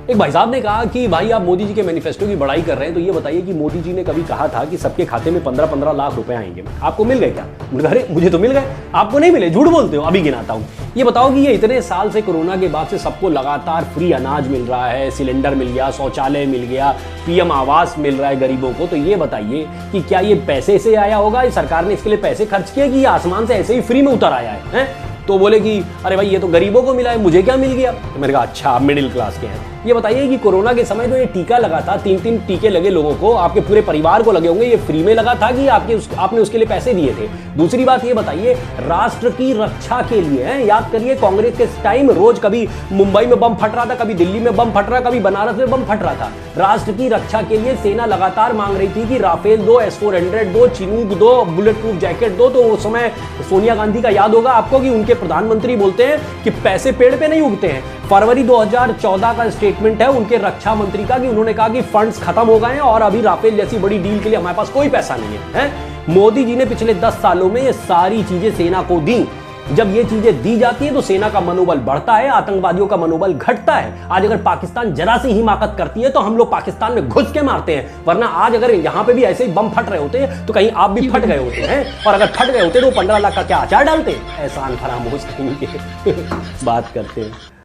एक भाई साहब ने कहा कि भाई आप मोदी जी के मैनिफेस्टो की बड़ाई कर रहे हैं, तो ये बताइए कि मोदी जी ने कभी कहा था कि सबके खाते में 15-15 लाख रुपए आएंगे, आपको मिल गए क्या? अरे मुझे तो मिल गए, आपको नहीं मिले, झूठ बोलते हो। अभी गिनाता हूं। ये बताओ कि ये इतने साल से कोरोना के बाद से सबको लगातार फ्री अनाज मिल रहा है, सिलेंडर मिल गया, शौचालय मिल गया, पीएम आवास मिल रहा है गरीबों को, तो ये बताइए कि क्या ये पैसे से आया होगा, सरकार ने इसके लिए पैसे खर्च किए कि ये आसमान से ऐसे ही फ्री में उतर आया है? तो बोले कि अरे भाई ये तो गरीबों को मिला है, मुझे क्या मिल गया? तो मैंने कहा अच्छा, आप मिडिल क्लास के हैं। ये बताइए कि कोरोना के समय तो ये टीका लगा था, 3-3 टीके लगे लोगों को, आपके पूरे परिवार को लगे होंगे, ये फ्री में लगा था कि आपने उसके लिए पैसे दिए थे? दूसरी बात ये बताइए, राष्ट्र की रक्षा के लिए याद करिए, कांग्रेस के टाइम रोज कभी मुंबई में बम फट रहा था, कभी दिल्ली में बम फट रहा, कभी बनारस में बम फट रहा था। राष्ट्र की रक्षा के लिए सेना लगातार मांग रही थी कि राफेल दो, S-400 दो, चिनूक दो, बुलेट प्रूफ जैकेट दो। तो उस समय सोनिया गांधी का याद होगा आपको कि उनके प्रधानमंत्री बोलते हैं कि पैसे पेड़ पे नहीं उगते हैं। फरवरी 2014 का स्टेटमेंट है उनके रक्षा मंत्री का कि उन्होंने कहा कि फंड्स खत्म हो गए हैं और अभी राफेल जैसी बड़ी डील के लिए हमारे पास कोई पैसा नहीं है। मोदी जी ने पिछले 10 सालों में ये सारी चीजें सेना को दी। जब ये चीजें दी जाती है तो सेना का मनोबल बढ़ता है, आतंकवादियों का मनोबल घटता है। आज अगर पाकिस्तान जरा सी हिमाकत करती है तो हम लोग पाकिस्तान में घुस के मारते हैं, वरना आज अगर यहां पे भी ऐसे ही बम फट रहे होते तो कहीं आप भी फट गए होते हैं, और अगर फट गए होते तो 15 लाख का क्या अचार डालते? एहसान फरामोश कहीं के बात करते हैं।